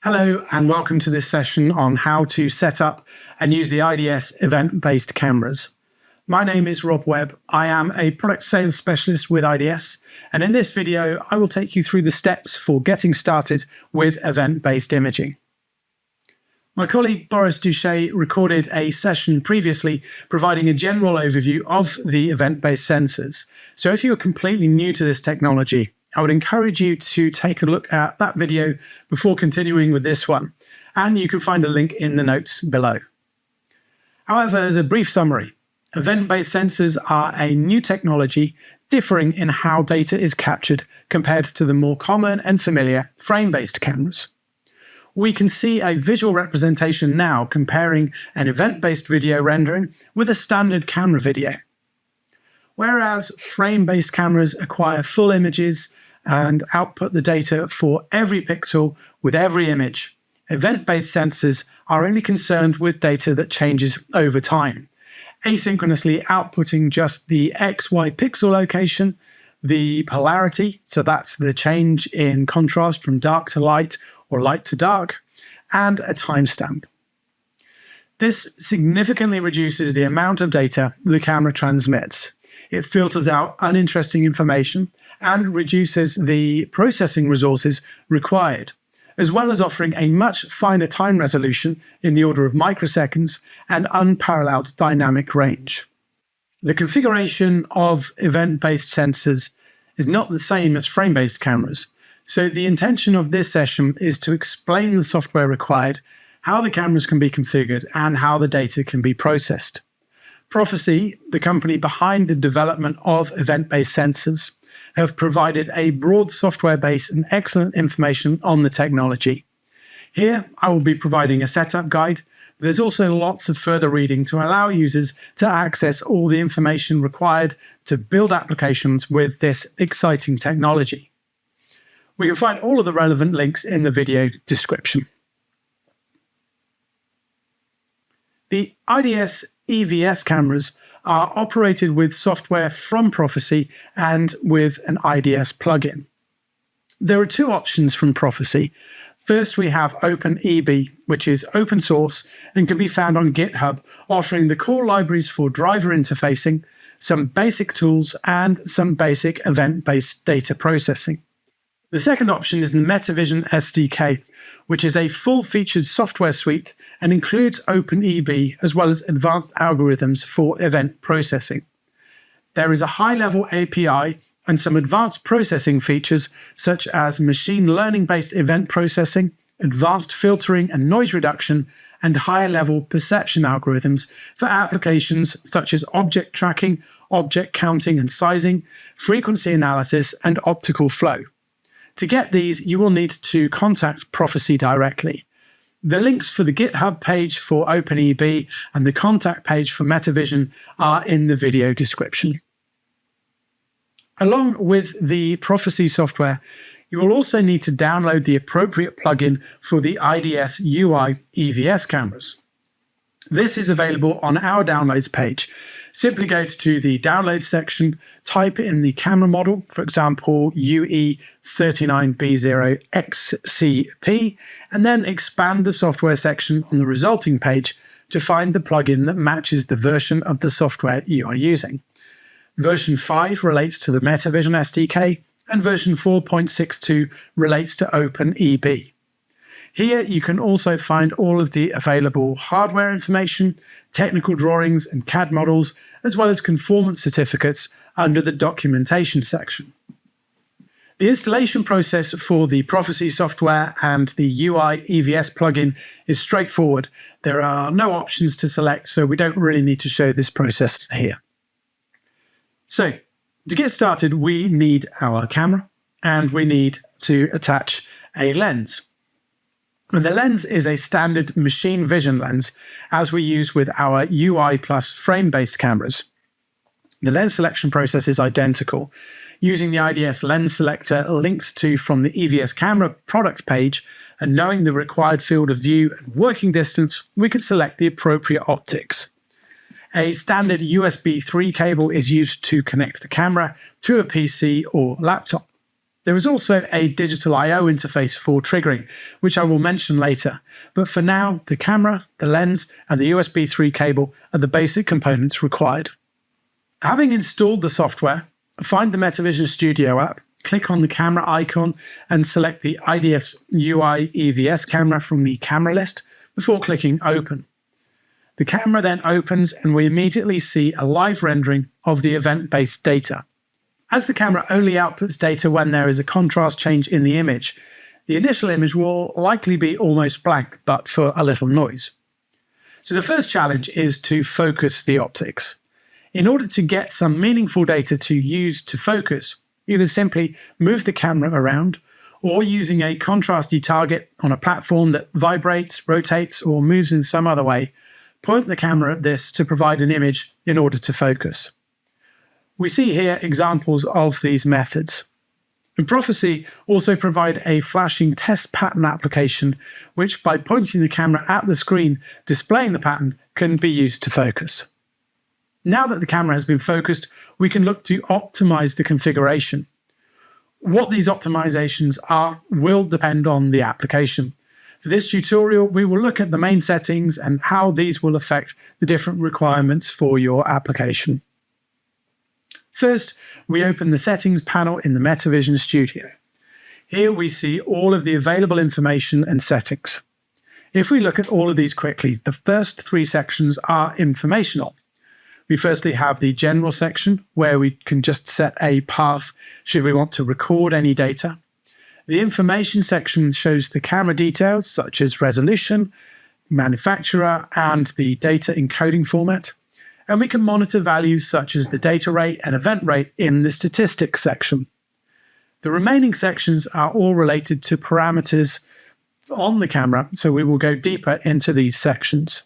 Hello and welcome to this session on how to set up and use the IDS event-based cameras. My name is Rob Webb. I am a product sales specialist with IDS, and in this video I will take you through the steps for getting started with event-based imaging. My colleague Boris Duché recorded a session previously providing a general overview of the event-based sensors. So if you are completely new to this technology, I would encourage you to take a look at that video before continuing with this one, and you can find a link in the notes below. However, as a brief summary, event-based sensors are a new technology differing in how data is captured compared to the more common and familiar frame-based cameras. We can see a visual representation now comparing an event-based video rendering with a standard camera video. Whereas frame-based cameras acquire full images and output the data for every pixel with every image, event-based sensors are only concerned with data that changes over time, asynchronously outputting just the XY pixel location, the polarity, so that's the change in contrast from dark to light or light to dark, and a timestamp. This significantly reduces the amount of data the camera transmits. It filters out uninteresting information and reduces the processing resources required, as well as offering a much finer time resolution in the order of microseconds and unparalleled dynamic range. The configuration of event-based sensors is not the same as frame-based cameras, so the intention of this session is to explain the software required, how the cameras can be configured, and how the data can be processed. Prophesee, the company behind the development of event-based sensors, have provided a broad software base and excellent information on the technology. Here, I will be providing a setup guide, but there's also lots of further reading to allow users to access all the information required to build applications with this exciting technology. We can find all of the relevant links in the video description. The IDS EVS cameras are operated with software from Prophesee and with an IDS plugin. There are two options from Prophesee. First, we have OpenEB, which is open source and can be found on GitHub, offering the core libraries for driver interfacing, some basic tools, and some basic event-based data processing. The second option is the Metavision SDK, which is a full-featured software suite and includes OpenEB as well as advanced algorithms for event processing. There is a high-level API and some advanced processing features such as machine learning-based event processing, advanced filtering and noise reduction, and higher-level perception algorithms for applications such as object tracking, object counting and sizing, frequency analysis, and optical flow. To get these, you will need to contact Prophesee directly. The links for the GitHub page for OpenEB and the contact page for Metavision are in the video description. Along with the Prophesee software, you will also need to download the appropriate plugin for the IDS UI EVS cameras. This is available on our downloads page. Simply go to the download section, type in the camera model, for example, UE39B0XCP, and then expand the software section on the resulting page to find the plugin that matches the version of the software you are using. Version 5 relates to the Metavision SDK, and version 4.62 relates to OpenEB. Here you can also find all of the available hardware information, technical drawings and CAD models, as well as conformance certificates under the documentation section. The installation process for the Prophesee software and the UI EVS plugin is straightforward. There are no options to select, so we don't really need to show this process here. So, to get started, we need our camera and we need to attach a lens. And the lens is a standard machine vision lens, as we use with our UI plus frame-based cameras. The lens selection process is identical. Using the IDS lens selector linked to from the EVS camera product page and knowing the required field of view and working distance, we can select the appropriate optics. A standard USB 3 cable is used to connect the camera to a PC or laptop. There is also a digital I/O interface for triggering, which I will mention later, but for now, the camera, the lens, and the USB 3 cable are the basic components required. Having installed the software, find the Metavision Studio app, click on the camera icon, and select the IDS EVS camera from the camera list before clicking Open. The camera then opens and we immediately see a live rendering of the event-based data. As the camera only outputs data when there is a contrast change in the image, the initial image will likely be almost blank, but for a little noise. So the first challenge is to focus the optics. In order to get some meaningful data to use to focus, you can simply move the camera around, or using a contrasty target on a platform that vibrates, rotates, or moves in some other way, point the camera at this to provide an image in order to focus. We see here examples of these methods. And Prophesee also provide a flashing test pattern application, which by pointing the camera at the screen displaying the pattern can be used to focus. Now that the camera has been focused, we can look to optimize the configuration. What these optimizations are will depend on the application. For this tutorial, we will look at the main settings and how these will affect the different requirements for your application. First, we open the settings panel in the Metavision Studio. Here we see all of the available information and settings. If we look at all of these quickly, the first three sections are informational. We firstly have the general section where we can just set a path should we want to record any data. The information section shows the camera details such as resolution, manufacturer, and the data encoding format. And we can monitor values such as the data rate and event rate in the statistics section. The remaining sections are all related to parameters on the camera, so we will go deeper into these sections.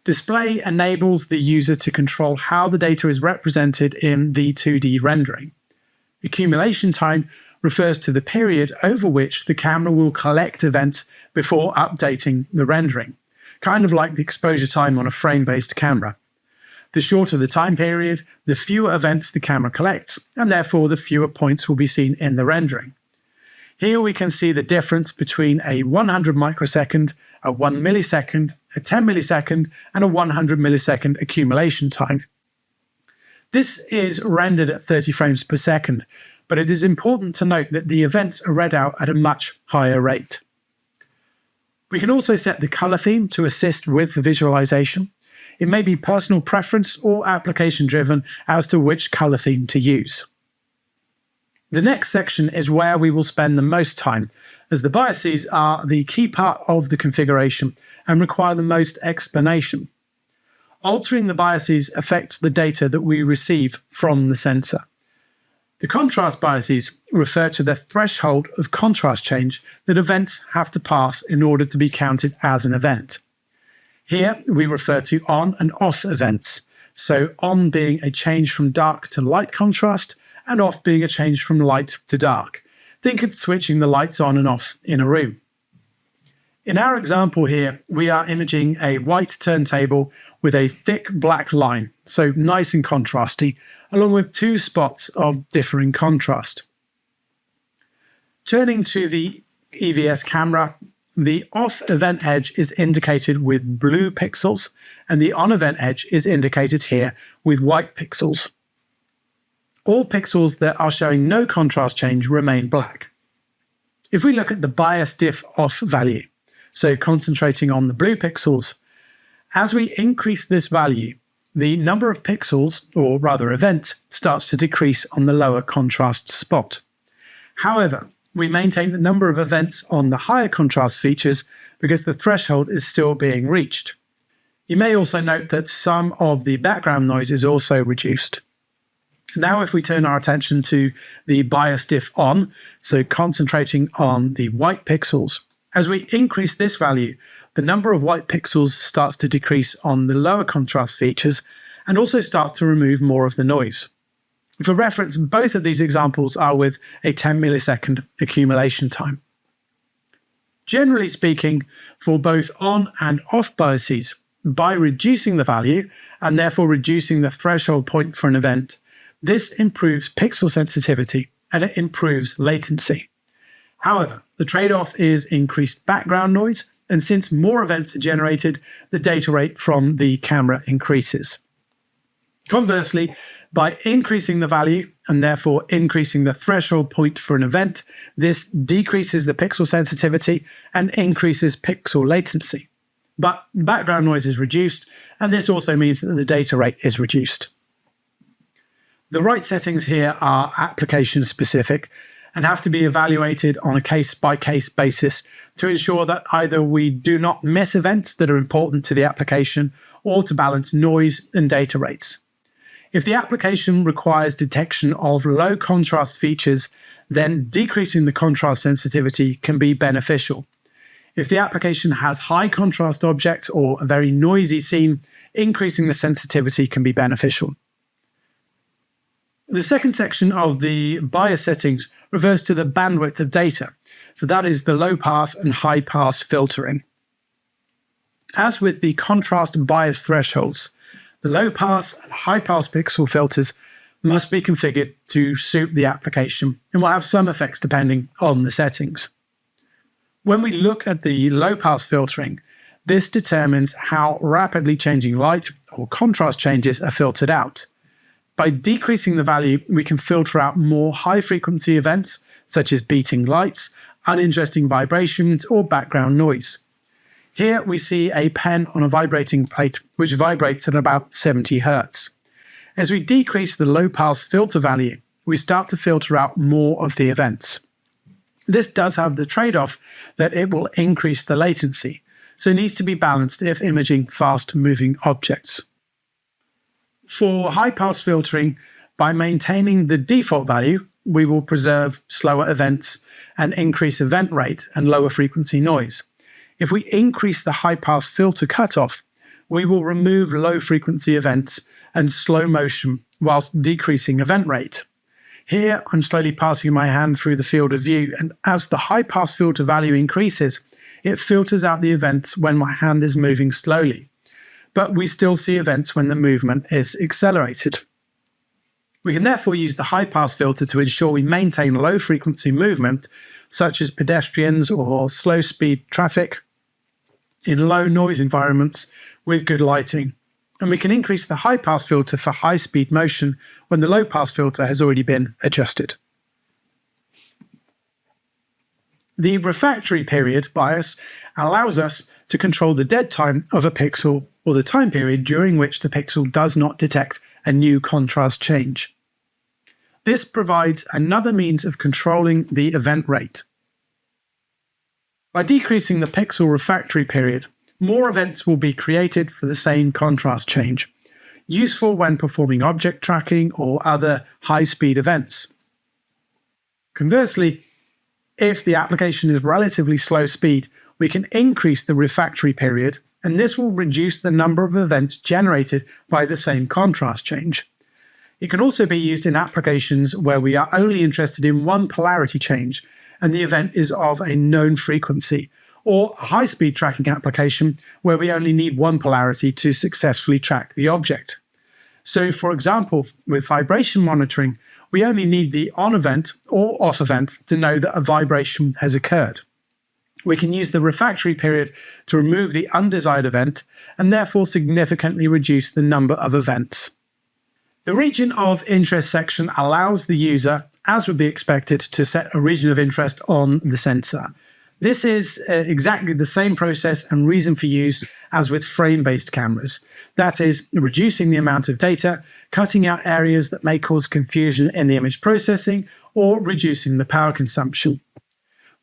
Display enables the user to control how the data is represented in the 2D rendering. Accumulation time refers to the period over which the camera will collect events before updating the rendering, kind of like the exposure time on a frame-based camera. The shorter the time period, the fewer events the camera collects, and therefore the fewer points will be seen in the rendering. Here we can see the difference between a 100 microsecond, a 1 millisecond, a 10 millisecond, and a 100 millisecond accumulation time. This is rendered at 30 frames per second, but it is important to note that the events are read out at a much higher rate. We can also set the color theme to assist with the visualization. It may be personal preference or application driven as to which color theme to use. The next section is where we will spend the most time, as the biases are the key part of the configuration and require the most explanation. Altering the biases affects the data that we receive from the sensor. The contrast biases refer to the threshold of contrast change that events have to pass in order to be counted as an event. Here we refer to on and off events, so on being a change from dark to light contrast and off being a change from light to dark. Think of switching the lights on and off in a room. In our example here, we are imaging a white turntable with a thick black line, so nice and contrasty, along with two spots of differing contrast. Turning to the EVS camera, the off event edge is indicated with blue pixels, and the on event edge is indicated here with white pixels. All pixels that are showing no contrast change remain black. If we look at the bias diff off value, so concentrating on the blue pixels, as we increase this value, the number of pixels, or rather events, starts to decrease on the lower contrast spot. However, we maintain the number of events on the higher contrast features because the threshold is still being reached. You may also note that some of the background noise is also reduced. Now if we turn our attention to the bias diff on, so concentrating on the white pixels, as we increase this value, the number of white pixels starts to decrease on the lower contrast features and also starts to remove more of the noise. For reference, both of these examples are with a 10 millisecond accumulation time. Generally speaking, for both on and off biases, by reducing the value and therefore reducing the threshold point for an event, this improves pixel sensitivity and it improves latency. However, the trade-off is increased background noise, and since more events are generated, the data rate from the camera increases. Conversely, by increasing the value and therefore increasing the threshold point for an event, this decreases the pixel sensitivity and increases pixel latency. But background noise is reduced, and this also means that the data rate is reduced. The right settings here are application specific and have to be evaluated on a case-by-case basis to ensure that either we do not miss events that are important to the application or to balance noise and data rates. If the application requires detection of low contrast features, then decreasing the contrast sensitivity can be beneficial. If the application has high contrast objects or a very noisy scene, increasing the sensitivity can be beneficial. The second section of the bias settings refers to the bandwidth of data. So that is the low pass and high pass filtering. As with the contrast bias thresholds, the low pass and high pass pixel filters must be configured to suit the application and will have some effects depending on the settings. When we look at the low pass filtering, this determines how rapidly changing light or contrast changes are filtered out. By decreasing the value, we can filter out more high-frequency events, such as beating lights, uninteresting vibrations, or background noise. Here we see a pen on a vibrating plate, which vibrates at about 70 Hz. As we decrease the low-pass filter value, we start to filter out more of the events. This does have the trade-off that it will increase the latency, so it needs to be balanced if imaging fast-moving objects. For high-pass filtering, by maintaining the default value, we will preserve slower events and increase event rate and lower frequency noise. If we increase the high-pass filter cutoff, we will remove low-frequency events and slow motion whilst decreasing event rate. Here, I'm slowly passing my hand through the field of view, and as the high-pass filter value increases, it filters out the events when my hand is moving slowly. But we still see events when the movement is accelerated. We can therefore use the high-pass filter to ensure we maintain low-frequency movement, such as pedestrians or slow-speed traffic, in low-noise environments with good lighting. And we can increase the high-pass filter for high-speed motion when the low-pass filter has already been adjusted. The refractory period bias allows us to control the dead time of a pixel or the time period during which the pixel does not detect a new contrast change. This provides another means of controlling the event rate. By decreasing the pixel refractory period, more events will be created for the same contrast change, useful when performing object tracking or other high-speed events. Conversely, if the application is relatively slow speed, we can increase the refractory period, and this will reduce the number of events generated by the same contrast change. It can also be used in applications where we are only interested in one polarity change, and the event is of a known frequency, or a high-speed tracking application where we only need one polarity to successfully track the object. So, for example, with vibration monitoring, we only need the on event or off event to know that a vibration has occurred. We can use the refractory period to remove the undesired event and therefore significantly reduce the number of events. The region of interest section allows the user, as would be expected, to set a region of interest on the sensor. This is exactly the same process and reason for use as with frame-based cameras. That is, reducing the amount of data, cutting out areas that may cause confusion in the image processing, or reducing the power consumption.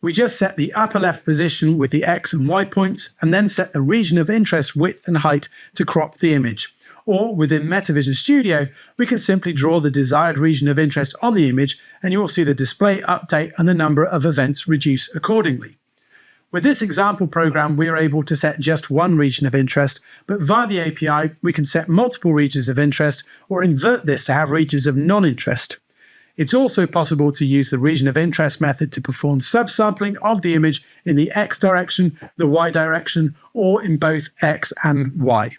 We just set the upper left position with the X and Y points, and then set the region of interest width and height to crop the image. Or within Metavision Studio, we can simply draw the desired region of interest on the image, and you will see the display update and the number of events reduce accordingly. With this example program, we are able to set just one region of interest, but via the API, we can set multiple regions of interest or invert this to have regions of non-interest. It's also possible to use the region of interest method to perform subsampling of the image in the X direction, the Y direction, or in both X and Y.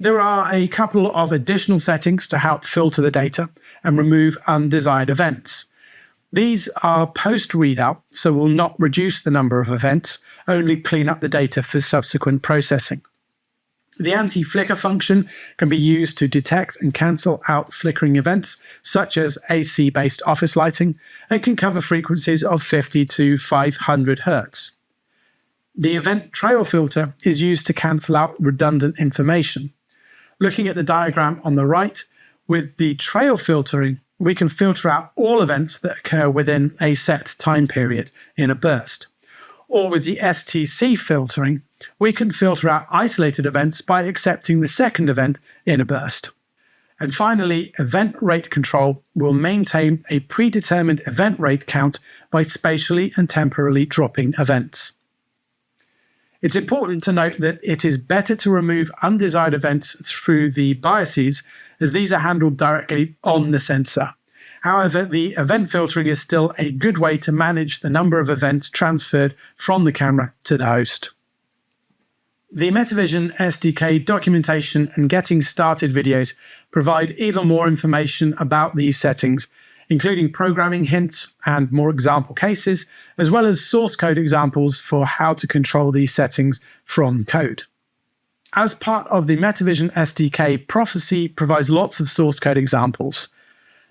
There are a couple of additional settings to help filter the data and remove undesired events. These are post-readout, so will not reduce the number of events, only clean up the data for subsequent processing. The anti-flicker function can be used to detect and cancel out flickering events, such as AC-based office lighting, and can cover frequencies of 50 to 500 Hz. The event trail filter is used to cancel out redundant information. Looking at the diagram on the right, with the trail filtering, we can filter out all events that occur within a set time period in a burst. Or with the STC filtering, we can filter out isolated events by accepting the second event in a burst. And finally, event rate control will maintain a predetermined event rate count by spatially and temporally dropping events. It's important to note that it is better to remove undesired events through the biases, as these are handled directly on the sensor. However, the event filtering is still a good way to manage the number of events transferred from the camera to the host. The Metavision SDK documentation and getting started videos provide even more information about these settings, including programming hints and more example cases, as well as source code examples for how to control these settings from code. As part of the Metavision SDK, Prophesee provides lots of source code examples.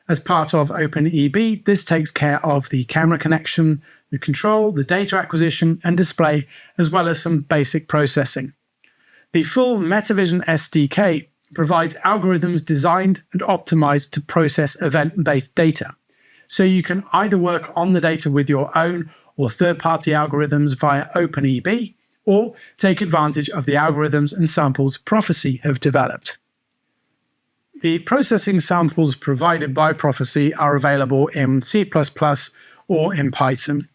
As part of OpenEB, this takes care of the camera connection, the control, the data acquisition and display, as well as some basic processing. The full Metavision SDK provides algorithms designed and optimized to process event-based data. So you can either work on the data with your own or third-party algorithms via OpenEB, or take advantage of the algorithms and samples Prophesee have developed. The processing samples provided by Prophesee are available in C++ or in Python.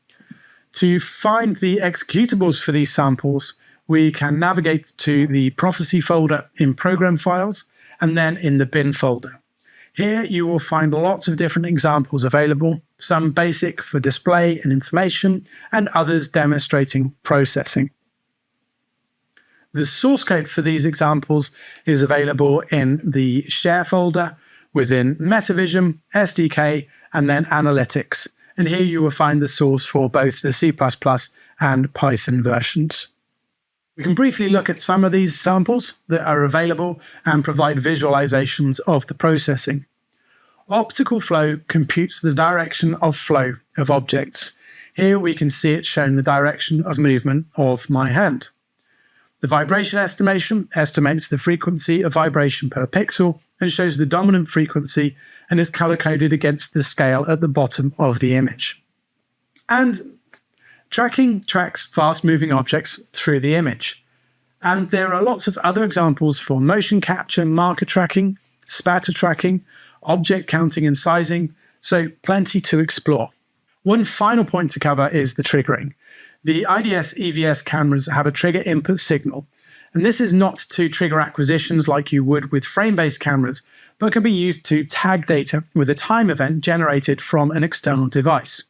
To find the executables for these samples, we can navigate to the Prophesee folder in Program Files and then in the bin folder. Here you will find lots of different examples available, some basic for display and information, and others demonstrating processing. The source code for these examples is available in the Share folder within Metavision, SDK, and then Analytics. And here you will find the source for both the C++ and Python versions. We can briefly look at some of these samples that are available and provide visualizations of the processing. Optical flow computes the direction of flow of objects. Here we can see it showing the direction of movement of my hand. The vibration estimation estimates the frequency of vibration per pixel and shows the dominant frequency and is color-coded against the scale at the bottom of the image. And tracking tracks fast-moving objects through the image. And there are lots of other examples for motion capture, marker tracking, spatter tracking, object counting and sizing, so plenty to explore. One final point to cover is the triggering. The IDS EVS cameras have a trigger input signal, and this is not to trigger acquisitions like you would with frame-based cameras, but can be used to tag data with a time event generated from an external device.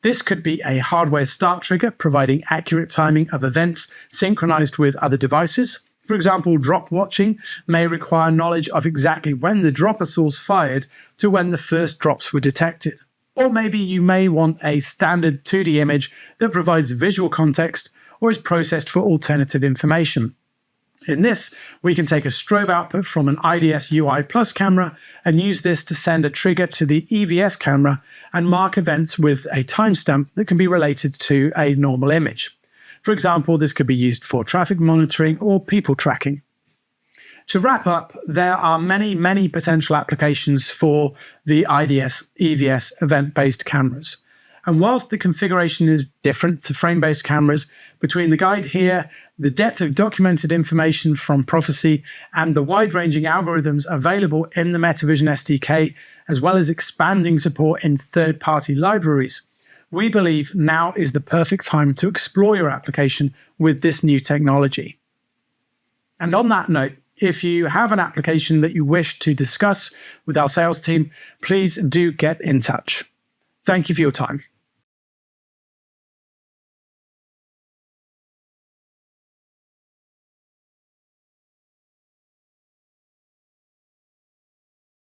This could be a hardware start trigger, providing accurate timing of events synchronized with other devices. For example, drop watching may require knowledge of exactly when the dropper source fired to when the first drops were detected. Or maybe you may want a standard 2D image that provides visual context or is processed for alternative information. In this, we can take a strobe output from an IDS UI Plus camera and use this to send a trigger to the EVS camera and mark events with a timestamp that can be related to a normal image. For example, this could be used for traffic monitoring or people tracking. To wrap up, there are many potential applications for the IDS EVS event-based cameras. And whilst the configuration is different to frame-based cameras, between the guide here, the depth of documented information from Prophesee, and the wide-ranging algorithms available in the Metavision SDK, as well as expanding support in third-party libraries, we believe now is the perfect time to explore your application with this new technology. And on that note, if you have an application that you wish to discuss with our sales team, please do get in touch. Thank you for your time.